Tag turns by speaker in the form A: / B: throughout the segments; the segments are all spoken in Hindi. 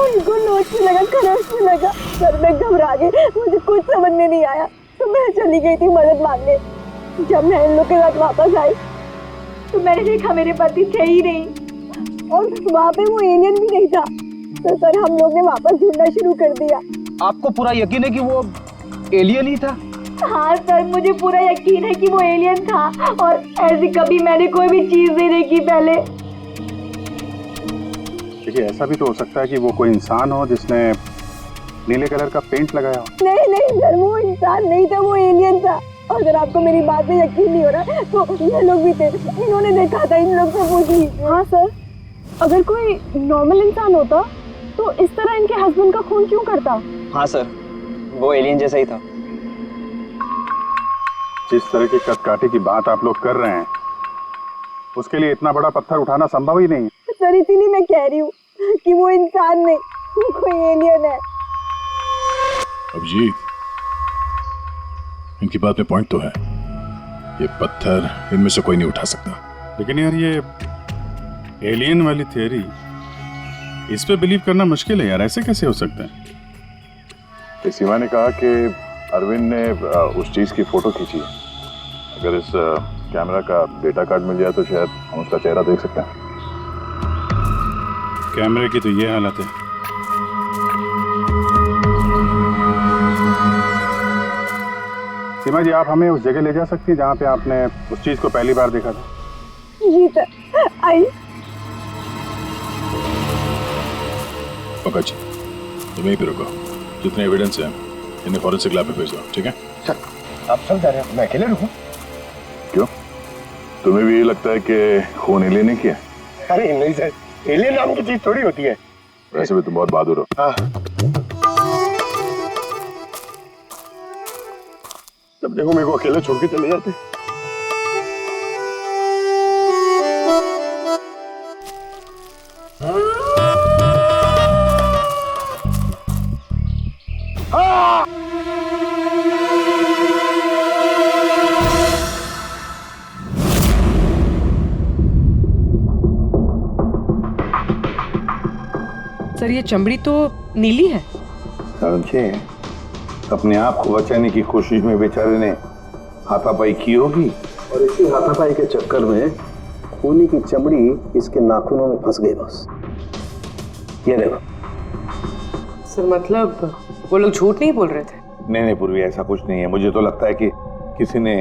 A: उनको नोच में लगा, खरोच में लगा। सर मैं घबरा गई, मुझे कुछ समझ में नहीं आया तो मैं चली गई थी मदद मांगने। जब मैं इन लोग के साथ वापस आई तो मैंने देखा मेरे पति थे ही नहीं और वहाँ पे वो एलियन भी नहीं था। तो सर हम लोग ने वापस ढूंढना शुरू कर दिया।
B: आपको पूरा यकीन है कि वो एलियन ही था?
A: हाँ सर, मुझे पूरा यकीन है कि वो एलियन था और ऐसी कभी मैंने कोई भी चीज नहीं देखी पहले।
C: देखिए ऐसा भी तो हो सकता है कि वो कोई इंसान हो जिसने नीले कलर का पेंट लगाया हो।
A: नहीं सर, वो इंसान नहीं था, वो एलियन था। और अगर आपको मेरी बात में यकीन नहीं हो रहा तो ये लोग भी थे, इन्होंने देखा था, इन लोग से पूछ लीजिए। हाँ सर, अगर कोई नॉर्मल इंसान होता तो इस तरह इनके हस्बैंड का खून क्यों करता?
B: हाँ सर, वो एलियन जैसा ही था।
C: जिस तरह की कटकाठी की बात आप लोग कर रहे हैं उसके लिए इतना बड़ा पत्थर उठाना संभव ही नहीं है।
A: सर इसीलिए मैं कह रही हूँ कि वो इंसान नहीं, वो कोई एलियन है।
D: अभिजीत, इनकी बात में पॉइंट तो है। ये पत्थर इनमें से कोई नहीं उठा सकता।
C: लेकिन यार ये एलियन वाली थियरी, इस पे बिलीव करना मुश्किल है यार, ऐसे कैसे हो सकता है?
D: सीमा ने कहा कि अरविंद ने उस चीज की फोटो खींची। अगर इस कैमरा का डेटा कार्ड मिल जाए तो शायद हम उसका चेहरा देख सकते हैं।
C: कैमरे की तो ये हालत है। सीमा जी, आप हमें उस जगह ले जा सकती हैं जहाँ पे आपने उस चीज को पहली बार देखा था?
A: जी सर, आई।
D: पंकज जी, तुम यहीं पे रुको। जितने एविडेंस हैं इन्हें फॉरेंसिक लैब में भेज दो, ठीक है?
E: सर आप सब जा रहे हैं, मैं अकेले रुकूं?
D: क्यों, तुम्हें भी ये लगता है कि खून एलियन ने किया?
E: अरे नहीं सर, एलियन नाम की चीज थोड़ी होती है।
D: वैसे भी तुम बहुत बहादुर हो।
E: हाँ, तब देखो मेरे को अकेले छोड़ के चले जाते।
F: सर ये चमड़ी तो नीली है।
G: समझे, अपने आप को बचाने की कोशिश में बेचारे ने हाथापाई की होगी और इसी हाथापाई के चक्कर में खूनी की चमड़ी इसके नाखूनों में फंस गई। बस ये देखो।
F: सर मतलब वो लोग झूठ नहीं बोल रहे थे?
G: नहीं पूर्वी, ऐसा कुछ नहीं है। मुझे तो लगता है कि किसी ने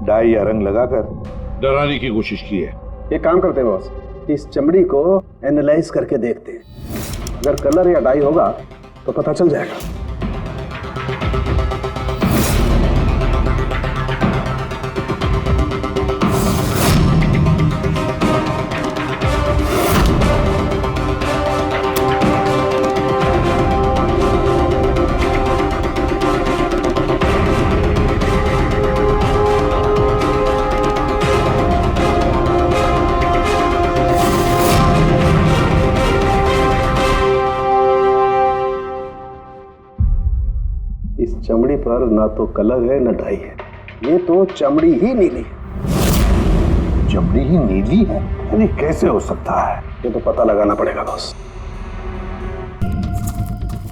G: डाई या रंग लगाकर डराने की कोशिश की है। एक काम करते हैं बॉस, इस चमड़ी को एनालाइज करके देखते हैं। अगर कलर या डाई होगा तो पता चल जाएगा। चमड़ी पर ना तो कलर है ना डाई है, ये तो चमड़ी ही नीली है। चमड़ी ही नीली है? अरे कैसे हो सकता है? ये तो पता लगाना पड़ेगा बॉस।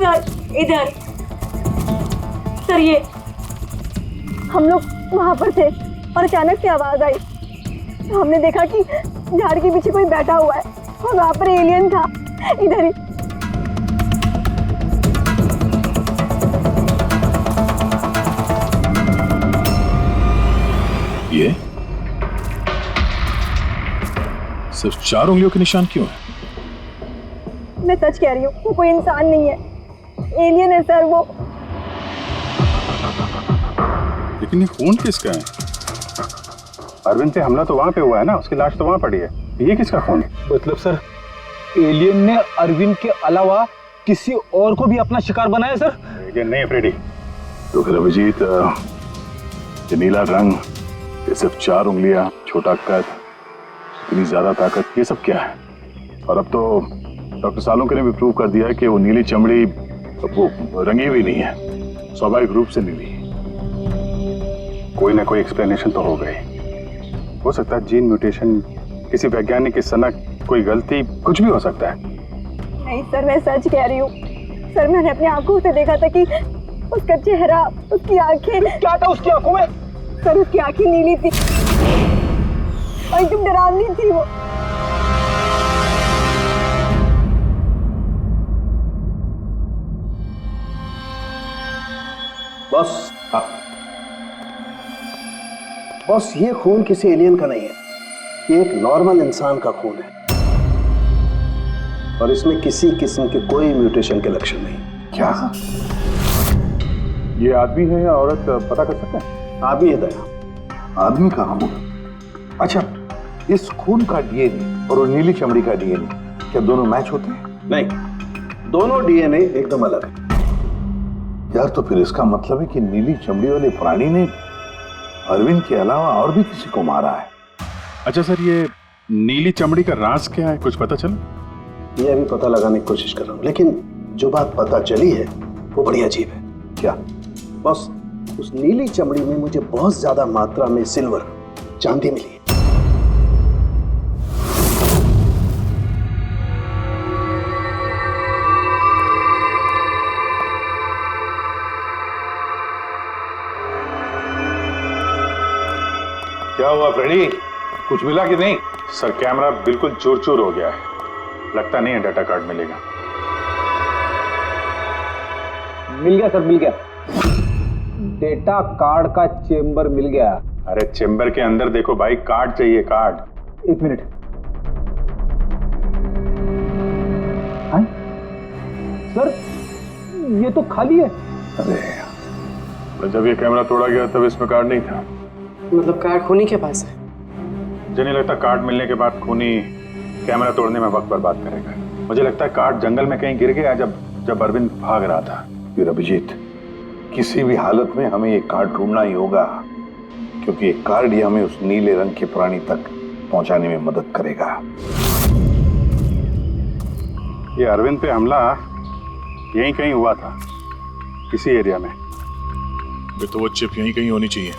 A: सर इधर। सर ये हम लोग वहां पर थे और अचानक से आवाज आई। हमने देखा कि झाड़ के पीछे कोई बैठा हुआ है और वहां पर एलियन था, इधर ही।
D: ये सिर्फ 4 उंगलियों के निशान क्यों है?
A: मैं सच कह रही हूँ, वो कोई इंसान नहीं है, एलियन है सर वो।
C: लेकिन ये खून किसका है? अरविंद पे हमला तो वहां पे हुआ है ना, उसकी लाश तो वहां पड़ी है। ये किसका खून है?
B: मतलब सर एलियन ने अरविंद के अलावा किसी और को भी अपना शिकार बनाया सर?
C: ये नहीं है फ्रेडी।
D: तो फिर अभिजीत, ये नीला रंग, ये सिर्फ 4 उंगलियां, छोटा कद, इतनी ज्यादा ताकत, ये सब क्या है? और अब तो डॉक्टर सालोंके ने भी प्रूव कर दिया है कि वो नीली चमड़ी वो रंगी हुई नहीं है, स्वाभाविक रूप से नीली है।
C: कोई ना कोई एक्सप्लेनेशन तो हो गई। हो सकता है जीन म्यूटेशन, किसी वैज्ञानिक की सनक, कोई गलती, कुछ भी हो सकता है।
A: नहीं सर, मैं सच कह रही हूँ सर। मैंने अपनी आंखों से देखा था कि उसका चेहरा, उसकी आंखें।
B: क्या था उसकी आंखों में?
A: सर उसकी आंखें नीली थी और एकदम डरावनी थी वो।
G: बॉस, बॉस ये खून किसी एलियन का नहीं है, ये एक नॉर्मल इंसान का खून है और इसमें किसी किस्म के कोई म्यूटेशन के लक्षण नहीं।
D: क्या ये आदमी है या औरत पता कर सकते हैं?
G: आदमी है दया।
D: आदमी का खून? अच्छा, इस खून का डीएनए और वो नीली चमड़ी का डीएनए क्या दोनों मैच होते हैं?
G: नहीं, दोनों डीएनए एकदम अलग है।
D: यार तो फिर इसका मतलब है कि नीली चमड़ी वाले प्राणी ने अरविंद के अलावा और भी किसी को मारा है।
C: अच्छा सर, ये नीली चमड़ी का राज क्या है, कुछ पता चला?
G: ये अभी पता लगाने की कोशिश कर रहा हूँ, लेकिन जो बात पता चली है वो बड़ी अजीब है।
D: क्या?
G: बस उस नीली चमड़ी में मुझे बहुत ज्यादा मात्रा में सिल्वर, चांदी मिली है।
D: क्या हुआ फ्रेडी, कुछ मिला कि नहीं?
C: सर कैमरा बिल्कुल चूर चूर हो गया है, लगता नहीं है डाटा कार्ड मिलेगा।
B: मिल गया सर, मिल गया। डेटा कार्ड का चेंबर मिल गया।
C: अरे चेंबर के अंदर देखो भाई, कार्ड चाहिए, कार्ड।
B: एक मिनट। हाँ? सर ये तो खाली है।
D: अरे जब ये कैमरा तोड़ा गया तब इसमें कार्ड नहीं था।
F: मतलब कार्ड खूनी के पास है?
C: मुझे नहीं लगता कार्ड मिलने के बाद खूनी कैमरा तोड़ने में वक्त बर्बाद करेगा। मुझे लगता है कार्ड जंगल में कहीं गिर गया जब अरविंद भाग रहा था।
D: फिर अभिजीत, किसी भी हालत में हमें ये कार्ड ढूंढना ही होगा, क्योंकि ये कार्ड ही हमें उस नीले रंग के प्राणी तक पहुंचाने में मदद करेगा।
C: ये अरविंद पे हमला यहीं कहीं हुआ था, इसी एरिया में।
H: तो वो चिप यहीं कहीं होनी चाहिए।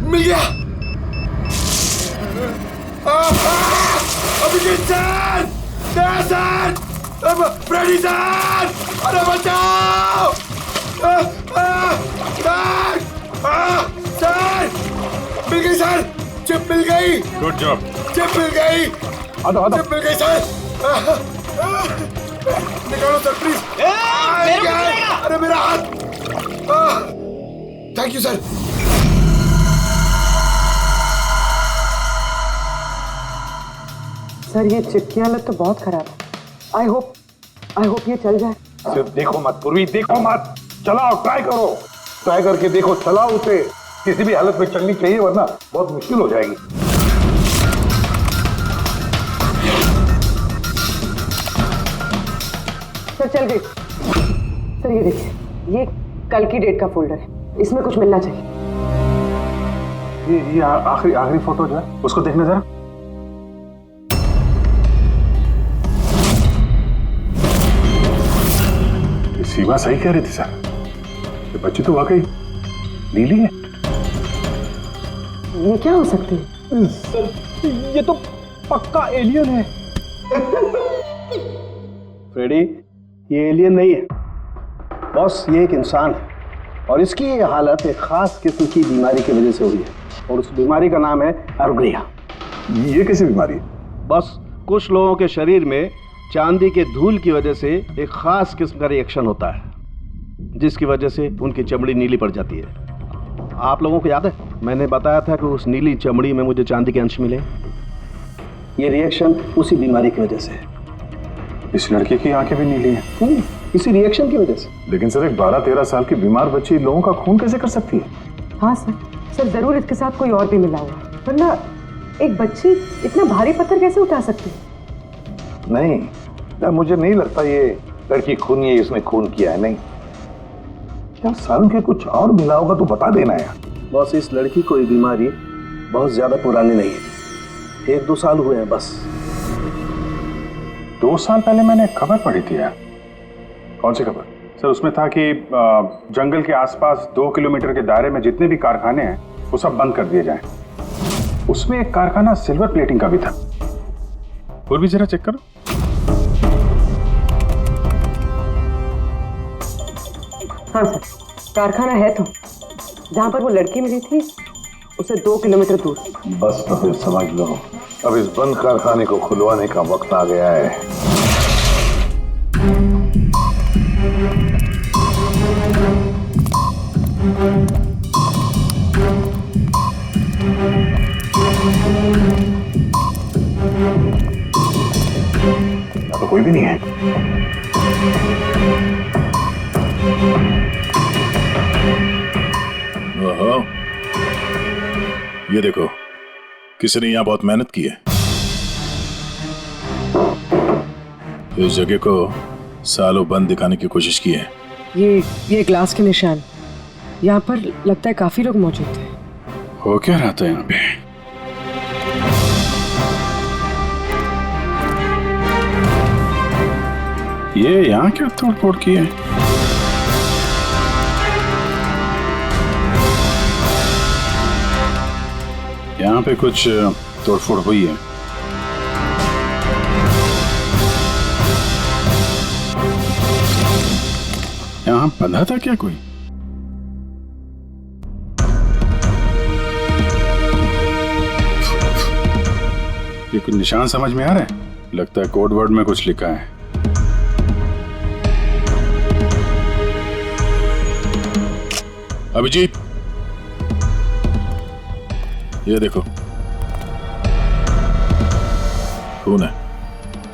E: मिल गया। अभिजीत सर, दया सर, फ्रेडी सर, अरे बचाओ! सर मिल गई सर, चिप मिल गई।
C: Good job.
E: चिप मिल गई, चिप मिल गई सर। निकालो सर प्लीज। अरे मेरा हाथ। Thank you sir.
F: सर ये चिप की हालत तो बहुत खराब है। आई होप ये चल जाए।
D: सिर्फ देखो मत पूर्वी, देखो मत, चलाओ, ट्राई करो, ट्राई करके देखो, चलाओ उसे। किसी भी हालत में चलनी चाहिए, वरना बहुत मुश्किल हो जाएगी।
F: सर चल गई। सर ये देखिए, ये कल की डेट का फोल्डर है, इसमें कुछ मिलना चाहिए।
C: ये आखिरी फोटो जो है उसको देखने जरा। सीमा सही कह रही थी सर, ये बच्ची तो वाकई नीली है।
F: ये क्या हो सकती है?
B: सर ये तो पक्का एलियन है।
G: फ्रेडी, ये एलियन नहीं है बॉस, ये एक इंसान है और इसकी ये हालत एक खास किस्म की बीमारी की वजह से हुई है और उस बीमारी का नाम है अर्ग्रिया।
D: ये कैसी बीमारी है?
G: बस कुछ लोगों के शरीर में चांदी के धूल की वजह से एक खास किस्म का रिएक्शन होता है, जिसकी वजह से उनकी चमड़ी नीली पड़ जाती है। आप लोगों को याद है मैंने बताया था कि उस नीली चमड़ी में मुझे चांदी के अंश मिले। ये रिएक्शन उसी बीमारी की वजह से है।
C: इस लड़की की आंखें भी नीली हैं।
G: इसी रिएक्शन की वजह से।
D: लेकिन सर एक 12-13 साल की बीमार बच्ची लोगों का खून कैसे कर सकती है?
F: हाँ सर जरूर इसके साथ कोई और भी मिला हुआ, वरना एक बच्ची इतना भारी पत्थर कैसे उठा सकती है?
D: नहीं, मुझे नहीं लगता ये
G: लड़की खून नहीं है, इसने खून किया है। नहीं क्या सालों के कुछ और मिला होगा तो बता देना यार।
E: बॉस, इस लड़की को ये बीमारी बहुत ज्यादा पुरानी नहीं है, 1-2 साल हुए हैं बस।
D: 2 साल पहले मैंने एक खबर पढ़ी थी यार। कौन सी खबर? सर उसमें था कि जंगल के आसपास 2 किलोमीटर के दायरे में जितने भी कारखाने हैं वो सब बंद कर दिए जाएं। उसमें एक कारखाना सिल्वर प्लेटिंग का भी था।
C: और भी जरा चेक करो।
F: हाँ सर, कारखाना है तो जहाँ पर वो लड़की मिली थी उसे 2 किलोमीटर दूर।
G: बस तो फिर समझ लो, अब इस बंद कारखाने को खुलवाने का वक्त आ गया है।
D: यहाँ तो कोई भी नहीं है।
H: ओहो, ये देखो, किसी ने यहाँ बहुत मेहनत की है। इस जगह को सालों बंद दिखाने की कोशिश की है।
F: ये ग्लास के निशान, यहाँ पर लगता है काफी लोग मौजूद थे।
C: हो क्या रहा था यहाँ पे? ये यहाँ क्या तोड़ फोड़ की है? यहाँ पे कुछ तोड़फोड़ हुई है। यहाँ बंधा था क्या कोई? ये कुछ निशान समझ में आ रहा है? लगता है कोड वर्ड में कुछ लिखा है। अभिजीत, ये देखो, खून है,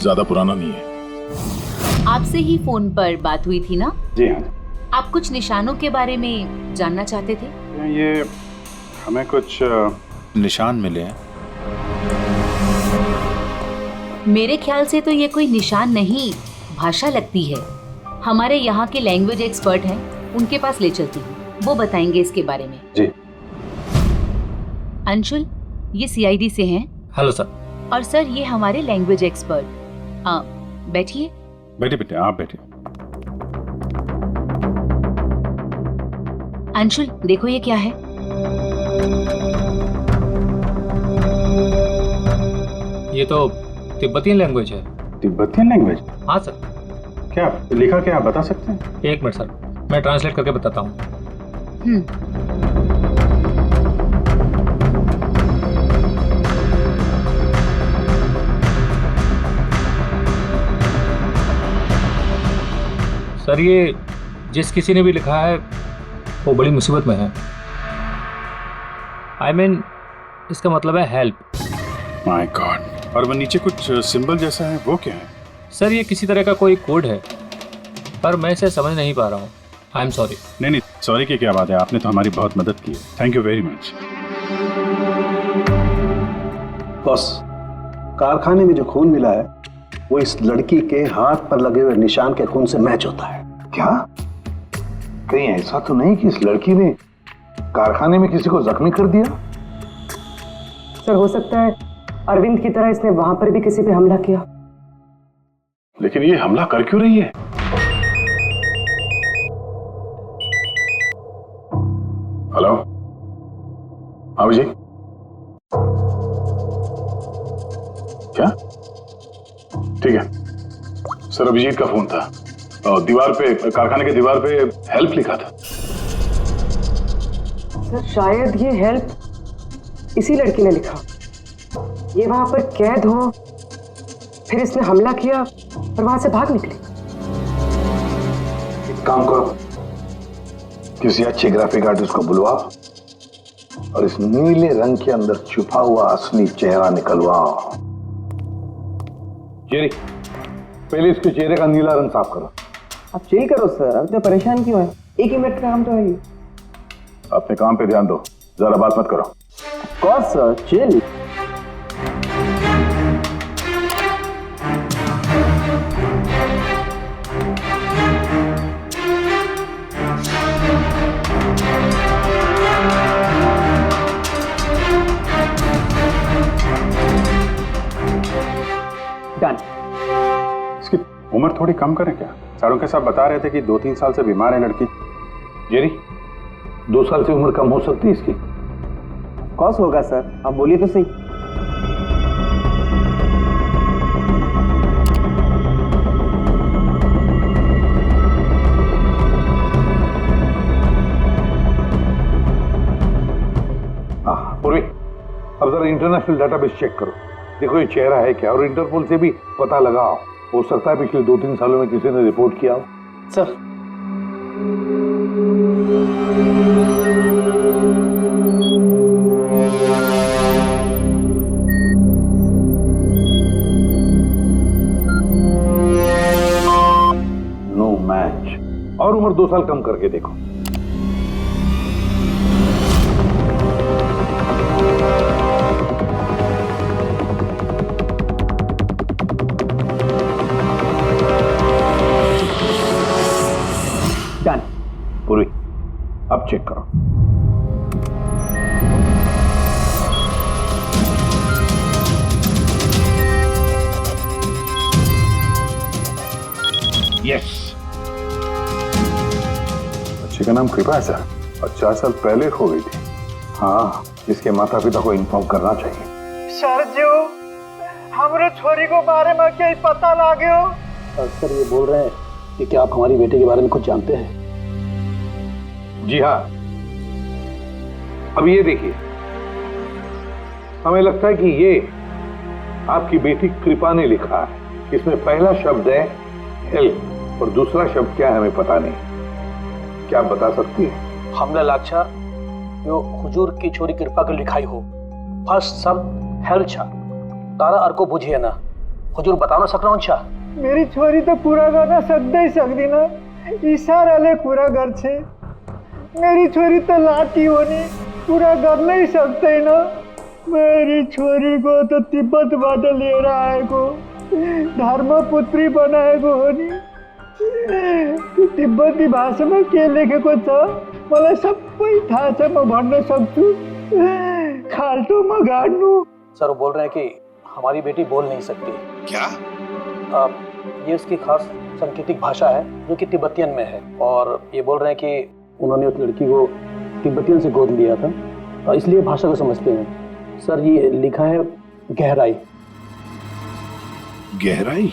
C: ज्यादा पुराना नहीं है।
I: आपसे ही फोन पर बात हुई थी ना?
C: जी हाँ।
I: आप कुछ निशानों के बारे में जानना चाहते थे?
C: ये हमें कुछ निशान मिले हैं।
I: मेरे ख्याल से तो ये कोई निशान नहीं, भाषा लगती है। हमारे यहाँ के लैंग्वेज एक्सपर्ट हैं, उनके पास ले चलती हूँ, वो बताएंगे इसके बारे में।
C: जी।
I: अंशुल, ये सीआईडी से हैं।
J: Hello sir.
I: और सर, ये हमारे लैंग्वेज एक्सपर्ट। बैठिए।
C: बैठे बेटे, आप बैठे।
I: अंशुल, देखो ये क्या है।
J: ये तो तिब्बतियन लैंग्वेज है।
C: Tibetan language?
J: हाँ सर।
C: क्या लिखा, क्या आप बता सकते हैं?
J: 1 मिनट सर, मैं ट्रांसलेट करके बताता हूँ। सर, ये जिस किसी ने भी लिखा है वो बड़ी मुसीबत में है। I mean, इसका मतलब है हेल्प।
C: My God. और वो नीचे कुछ सिंबल जैसा है, वो क्या है?
J: सर, ये किसी तरह का कोई कोड है, पर मैं इसे समझ नहीं पा रहा हूँ। I am sorry.
C: नहीं, सॉरी की क्या बात है, आपने तो हमारी बहुत मदद की है। Thank you very much.
E: Boss, कारखाने में जो खून मिला है वो इस लड़की के हाथ पर लगे हुए निशान के खून से मैच होता है।
G: क्या कहीं ऐसा तो नहीं कि इस लड़की ने कारखाने में किसी को जख्मी कर दिया?
F: सर, हो सकता है अरविंद की तरह इसने वहां पर भी किसी पे हमला किया।
D: लेकिन ये हमला कर क्यों रही है? हेलो, हाँ जी। क्या? ठीक है सर, अभिजीत का फोन था। दीवार पे, कारखाने के दीवार पे हेल्प लिखा था।
F: सर, शायद ये हेल्प इसी लड़की ने लिखा। ये वहां पर कैद हो, फिर इसने हमला किया और वहां से भाग निकली।
G: एक काम करो, किसी अच्छे ग्राफिक आर्टिस्ट को बुलवाओ और इस नीले रंग के अंदर छुपा हुआ असली चेहरा निकलवाओ। जेरी, पहले इसके चेहरे का नीला रंग साफ करो।
K: आप चिल करो सर, अब तो परेशान क्यों है? 1 ही मिनट का काम तो है।
D: अपने काम पे ध्यान दो, ज्यादा बात मत करो।
K: कौन सर, चिल।
D: उम्र थोड़ी कम करें क्या? सारों के साथ बता रहे थे कि 2-3 साल से बीमार है लड़की।
G: जेरी, 2 साल से उम्र कम हो सकती है इसकी?
K: कौस होगा सर, आप बोलिए तो सही।
G: पूर्वी, अब जरा इंटरनेशनल डाटाबेस चेक करो, देखो ये चेहरा है क्या, और इंटरपोल से भी पता लगाओ। हो सकता है पिछले 2-3 सालों में किसी ने रिपोर्ट किया हो।
K: Sir
G: no match. और उम्र 2 साल कम करके देखो।
K: डन।
G: पूरी, अब चेक करो। यस।
D: बच्चे का नाम कृपा है सर, और 4 साल पहले हो गई थी।
G: हाँ, इसके माता पिता को इन्फॉर्म करना चाहिए।
K: सर जो हमारे छोरी को बारे में क्या पता लागे हो?
E: सर ये बोल रहे हैं कि क्या आप हमारी बेटे के बारे में कुछ जानते हैं?
G: जी हाँ। अब ये देखिए, हमें लगता है कि ये आपकी बेटी कृपा ने लिखा है। इसमें पहला शब्द है हेल्प और दूसरा शब्द क्या है हमें पता नहीं। क्या आप बता सकती है?
E: हमने लाचा जो हुजूर की छोरी कृपा के लिखाई हो। फर्स्ट शब्द हेल्प छा, तारा अर्को बुझिए ना। हुजूर बताओ ना सकना छा।
K: मेरी छोरी तो पूरा गाना सकते ही सकती ना, इशारा ले पूरा घर छे। मेरी छोरी तो लाती होनी, पूरा कर नहीं सकते ना। मेरी छोरी को तो तिब्बत बाटे ले रहा है को, धर्मपुत्री बनाए को होनी। तिब्बती भाषा में के लेखे को छ मलाई सबै थाहा छ, म भन्न सक्छु। खाल्टो म गाड्नु।
E: सर वो बोल रहे हैं कि हमारी बेटी बोल नहीं सकती।
H: क्या?
E: ये उसकी खास सांकेतिक भाषा है जो कि तिब्बतियन में है, और ये बोल रहे हैं कि उन्होंने उस लड़की को तिब्बतियन से गोद लिया था, इसलिए भाषा को समझते हैं। सर ये लिखा है गहराई।
H: गहराई?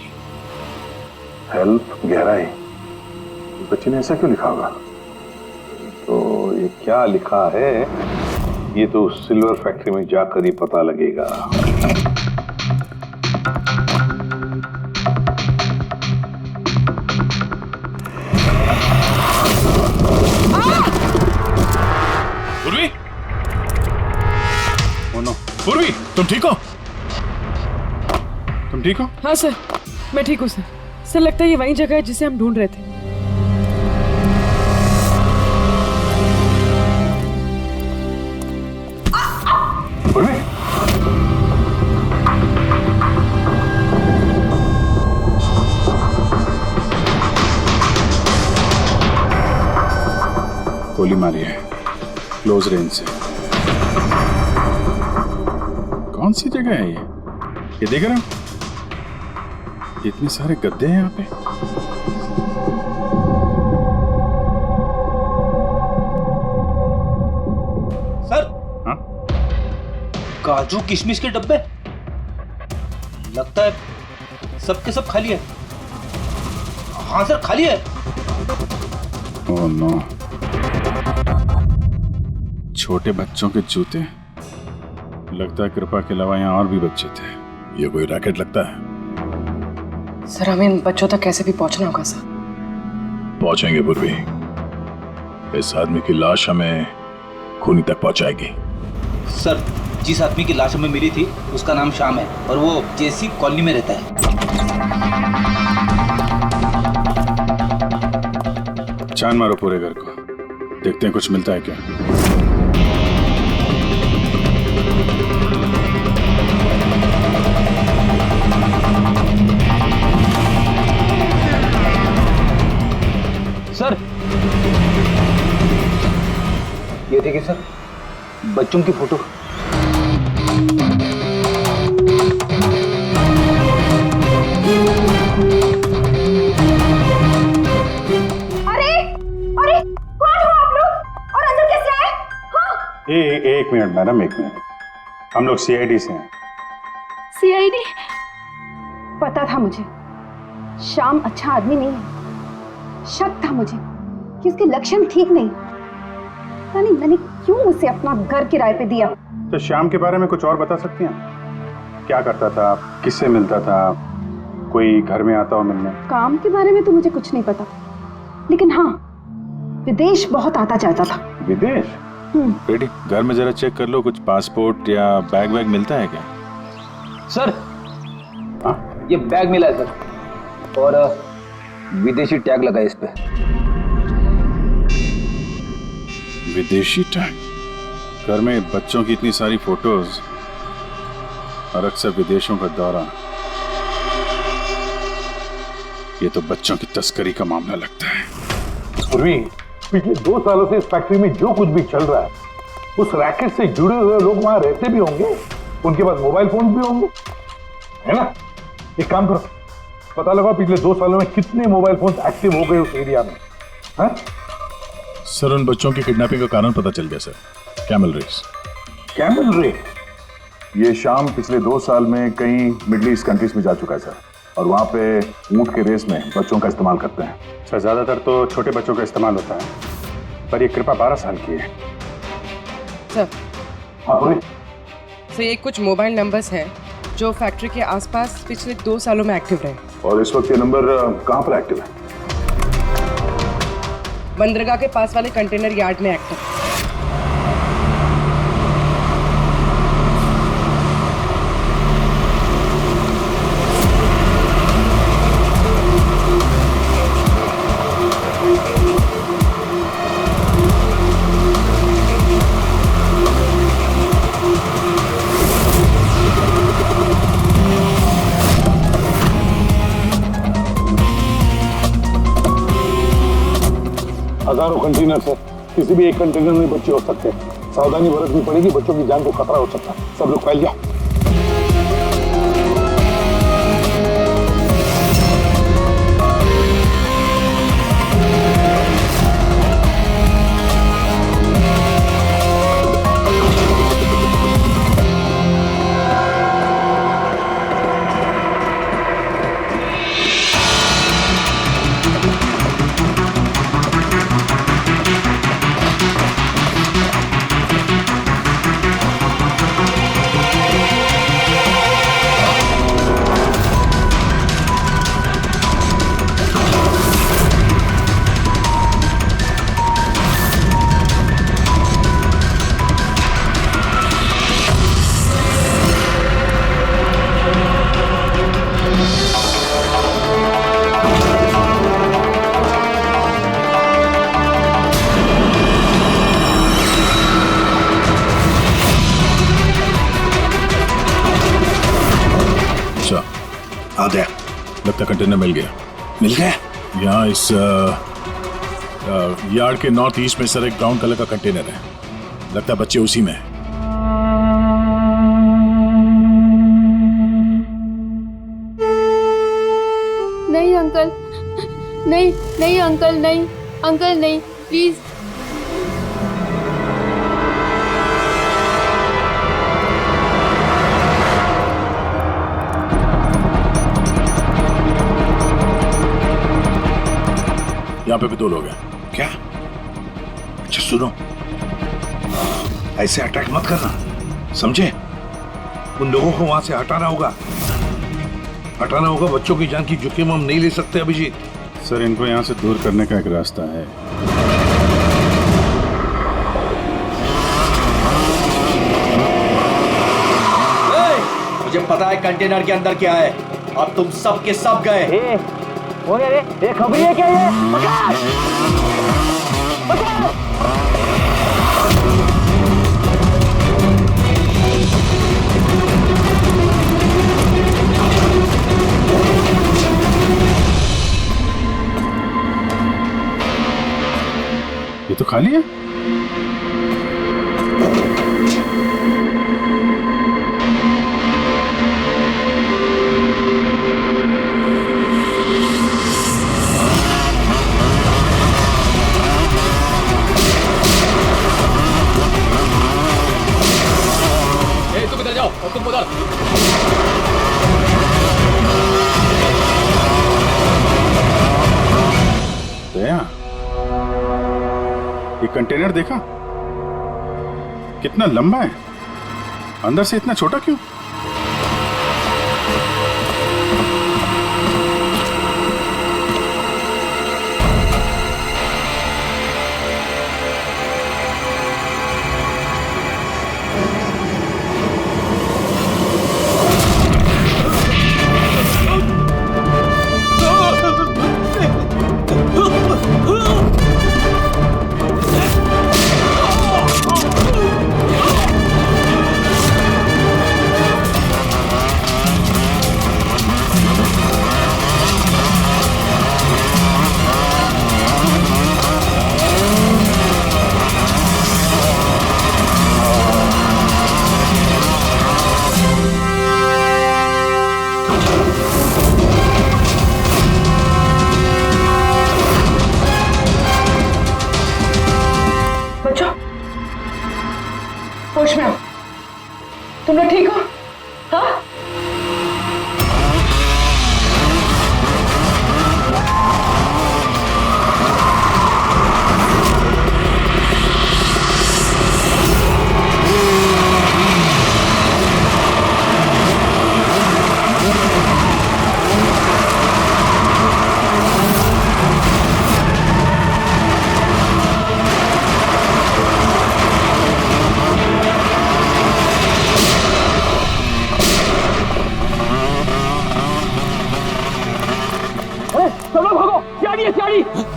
D: हेल्प गहराई, बच्चे ने ऐसा क्यों लिखा होगा?
G: तो ये क्या लिखा है ये तो सिल्वर फैक्ट्री में जाकर ही पता लगेगा।
H: पूर्वी, पूर्वी, तुम ठीक हो?
F: तुम ठीक हो? हाँ सर, मैं ठीक हूँ सर। सर लगता है ये वही जगह है जिसे हम ढूंढ रहे थे।
C: गोली मारी है क्लोज रेंज से। कौन सी जगह है ये देख रहे हो? इतने सारे गद्दे हैं यहाँ पे।
L: सर,
C: हाँ?
L: काजू किशमिश के डब्बे, लगता है सबके सब खाली है। हाँ सर, खाली है।
C: ओह नो, छोटे बच्चों के जूते। लगता है कृपा के अलावा यहाँ और भी बच्चे थे।
H: ये कोई रैकेट लगता है।
F: सर हमें इन बच्चों तक कैसे भी पहुंचना होगा सर।
H: पहुंचेंगे पूर्वी, इस आदमी की लाश हमें खूनी तक पहुंचाएगी।
L: सर, जिस आदमी की लाश हमें मिली थी उसका नाम श्याम है और वो जेसी कॉलोनी में रहता है।
C: छान मारो पूरे घर को, देखते हैं कुछ मिलता है क्या।
L: सर, ये देखिए सर, बच्चों की फोटो।
C: एक मिनट मैडम, एक मिनट। हम लोग सीआईडी से हैं।
A: सीआईडी?
M: पता था मुझे श्याम अच्छा आदमी नहीं है। शक था मुझे कि उसके लक्षण ठीक नहीं। मैंने क्यों उसे अपना घर किराए पे दिया?
C: तो श्याम के बारे में कुछ और बता सकती हैं? क्या करता था, किससे मिलता था, कोई घर में आता हो मिलने?
M: काम के बारे में तो मुझे कुछ नहीं पता, लेकिन हाँ, विदेश बहुत आता जाता था।
C: विदेश? बेटी घर में जरा चेक कर लो, कुछ पासपोर्ट या बैग वैग मिलता है क्या?
E: सर,
C: हाँ?
E: ये बैग मिला है सर, और विदेशी टैग लगा है इस पे।
C: विदेशी टैग? घर में बच्चों की इतनी सारी फोटोज और अक्सर विदेशों का दौरा, ये तो बच्चों की तस्करी का मामला लगता है।
G: पूर्वी, पिछले 2 सालों से इस फैक्ट्री में जो कुछ भी चल रहा है, उस रैकेट से जुड़े हुए लोग वहां रहते भी होंगे, उनके पास मोबाइल फोन भी होंगे, है ना? एक काम करो, पता लगाओ पिछले 2 सालों में कितने मोबाइल फोन एक्टिव हो गए उस एरिया में। है?
H: सर, उन बच्चों की किडनैपिंग का कारण पता चल गया sir. Camel race.
G: Camel race?
D: ये शाम पिछले 2 साल में कई मिडिल ईस्ट कंट्रीज में जा चुका है सर, और वहाँ पे ऊंट के रेस में बच्चों का इस्तेमाल करते हैं।
C: सर ज्यादातर तो छोटे बच्चों का इस्तेमाल होता है, पर ये कृपा 12 साल की है।
F: सर,
G: हाँ पूरी?
F: सर ये कुछ मोबाइल नंबर्स हैं जो फैक्ट्री के आसपास पिछले 2 सालों में एक्टिव रहे।
D: और इस वक्त ये नंबर कहाँ पर एक्टिव है?
F: बंदरगाह के पास वाले कंटेनर यार्ड में एक्टिव।
G: हजारों कंटेनर है, किसी भी एक कंटेनर में बच्चे हो सकते हैं। सावधानी बरतनी पड़ेगी, बच्चों की जान को खतरा हो सकता है। सब लोग फैल जाओ।
H: लगता कंटेनर मिल गया।
L: मिल गया?
H: यहाँ इस यार्ड के नॉर्थ ईस्ट में सर एक ब्राउन कलर का कंटेनर है। लगता है बच्चे उसी में हैं।
A: नहीं अंकल, नहीं नहीं अंकल, नहीं अंकल, नहीं प्लीज।
H: यहाँ पे भी 2 लोग हैं।
G: क्या? अच्छा सुनो, ऐसे अटैक मत करना, समझे? उन लोगों को वहां से हटाना होगा, हटाना होगा। बच्चों की जान की जोखिम हम नहीं ले सकते अभिजीत।
C: सर इनको यहाँ से दूर करने का एक रास्ता है।
L: मुझे पता है कंटेनर के अंदर क्या है। अब तुम सब के सब गए।
E: हो गया रे, खबरी है क्या ये? पकड़! पकड़!
C: ये तो खाली है। ये कंटेनर देखा कितना लंबा है, अंदर से इतना छोटा क्यों?
F: होश में आओ। तुम लोग ठीक हो? हाँ?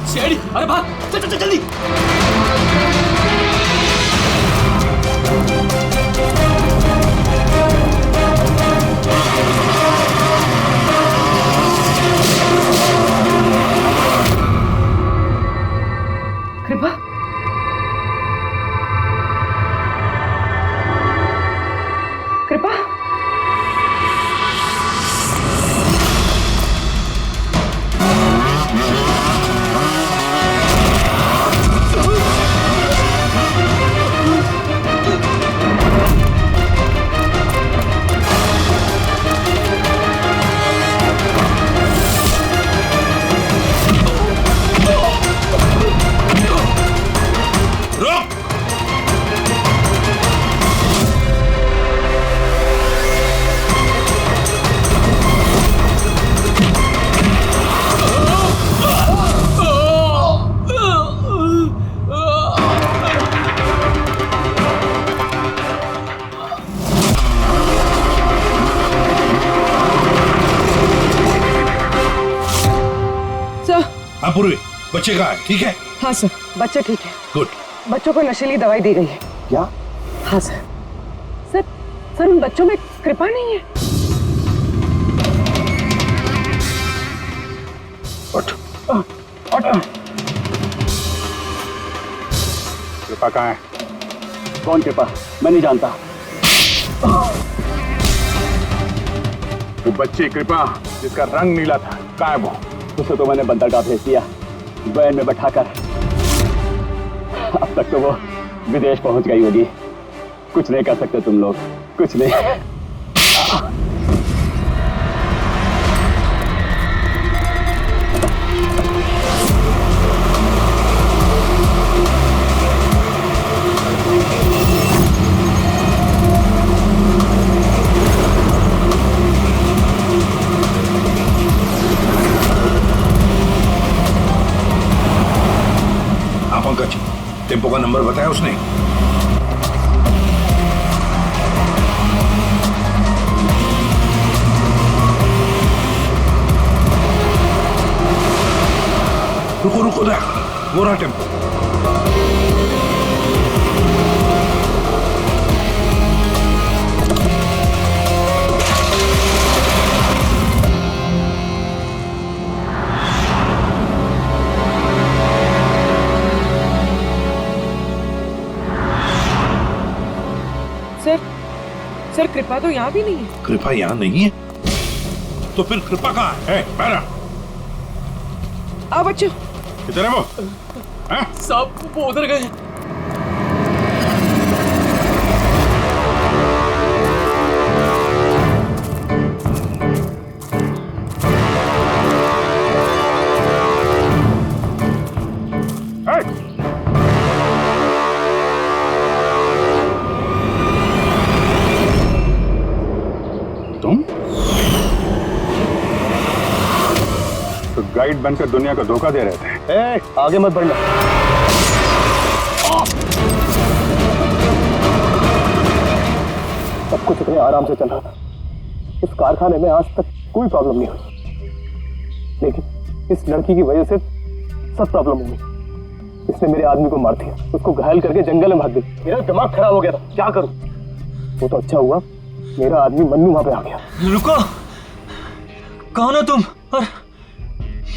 L: शेरी, अरे भाग, चल चल चल जल्दी।
F: कृपा, कृपा,
G: पूर्वी, बच्चे कहाँ है? ठीक है?
F: हाँ सर, बच्चे ठीक है।
G: गुड।
F: बच्चों को नशीली दवाई दी गई है।
G: क्या?
F: हाँ सर। सर, सर उन बच्चों में कृपा नहीं है।
G: उठ।
B: कृपा कहाँ है? कौन कृपा? मैं नहीं जानता।
D: वो बच्ची कृपा जिसका रंग नीला था, कहाँ है वो?
B: उसे तो मैंने बंदरगाह भेज दिया, वैन में बैठाकर। अब तक तो वो विदेश पहुंच गई होगी। कुछ नहीं कर सकते तुम लोग, कुछ नहीं।
G: पंकज, टेम्पो का नंबर बताया उसने? रुको रुको, वो रहा टेम्पो।
F: सर, कृपा तो यहाँ भी नहीं है।
G: कृपा यहाँ नहीं है? तो फिर कृपा कहाँ है? पैरा।
F: आओ बच्चों।
C: किधर है वो?
L: साहब वो उधर गए।
C: मैकेनिक बनकर दुनिया को धोखा दे रहे थे।
E: आगे मत बढ़ना। सब कुछ इतने आराम से चल रहा था। इस कारखाने में आज तक कोई प्रॉब्लम नहीं हुई, लेकिन इस लड़की की वजह से सब प्रॉब्लम हुई। इसने मेरे आदमी को मार दिया, उसको घायल करके जंगल में भाग गई। मेरा दिमाग खराब हो गया था, क्या करूं? वो तो अच्छा हुआ मेरा आदमी मन्नू वहां पे आ गया।
L: रुको, कौन हो तुम और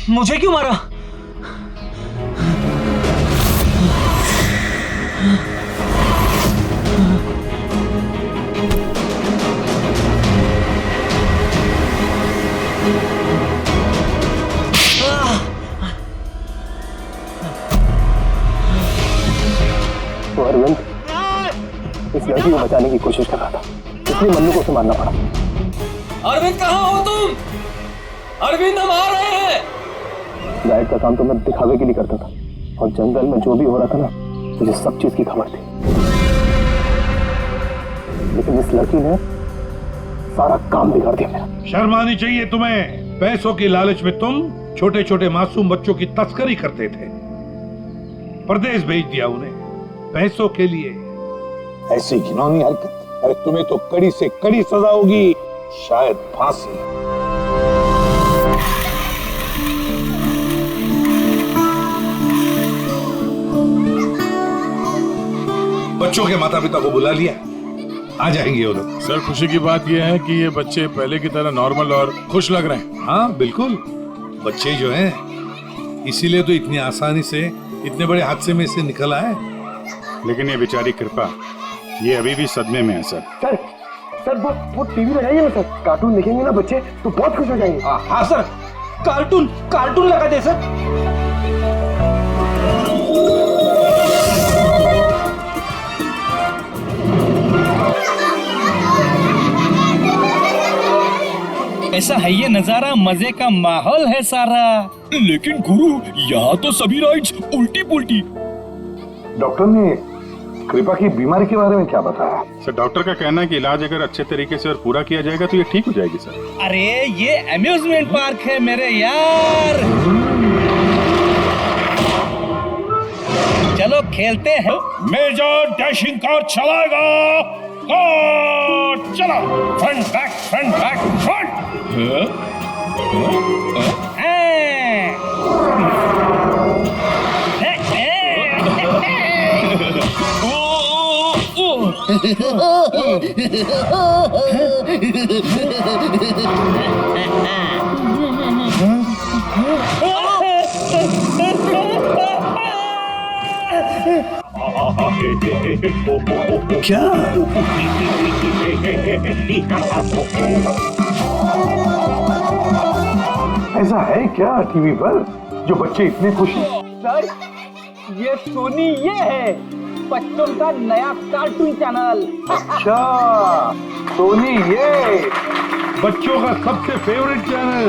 L: मुझे क्यों मारा?
E: तो अरविंद इस लड़की को बचाने की कोशिश कर रहा था, इसलिए मन्नू को उसे मारना पड़ा।
L: अरविंद कहाँ हो तुम? अरविंद हम आ रहे हैं।
E: लाइट का काम तो मैं दिखावे के लिए करता था, और जंगल में जो भी हो रहा था ना, मुझे सब चीज की खबर थी। लेकिन इस लड़की ने सारा काम बिगाड़ दिया मेरा।
G: शर्म आनी चाहिए तुम्हें। पैसों की लालच में तुम छोटे छोटे मासूम बच्चों की तस्करी करते थे, परदेश भेज दिया उन्हें पैसों के लिए।
N: ऐसी घिनौनी हरकत, अरे तुम्हें तो कड़ी से कड़ी सजा होगी, शायद फांसी। बच्चों के माता पिता को बुला लिया, आ जाएंगे वो लोग।
C: सर खुशी की बात यह है कि ये बच्चे पहले की तरह नॉर्मल और खुश लग रहे हैं।
G: हाँ बिल्कुल, बच्चे जो हैं इसीलिए तो इतनी आसानी से इतने बड़े हादसे में से निकल आए।
C: लेकिन ये बेचारी कृपा, ये अभी भी सदमे में है सर।
E: सर वो टीवी लगाइए ना सर, कार्टून देखेंगे ना बच्चे तो बहुत खुश हो जाएंगे।
L: हाँ सर, कार्टून लगा दे सर।
O: ऐसा है ये नजारा, मजे का माहौल है सारा। लेकिन गुरु, यहाँ तो सभी राइड्स उल्टी पुल्टी।
G: डॉक्टर ने कृपा की बीमारी के बारे में क्या बताया?
C: सर डॉक्टर का कहना है कि इलाज अगर अच्छे तरीके से और पूरा किया जाएगा तो ये ठीक हो जाएगी सर।
O: अरे ये अम्यूजमेंट पार्क है मेरे यार, चलो खेलते हैं।
N: मेजर डैशिंग कार चलाएगा। चला, फ्रंट बैक फ्रंट।
G: क्या? ऐसा है क्या टीवी पर जो बच्चे इतने खुश हैं?
K: सर ये सोनी ये है बच्चों का नया कार्टून चैनल।
G: अच्छा, सोनी ये बच्चों का सबसे फेवरेट चैनल।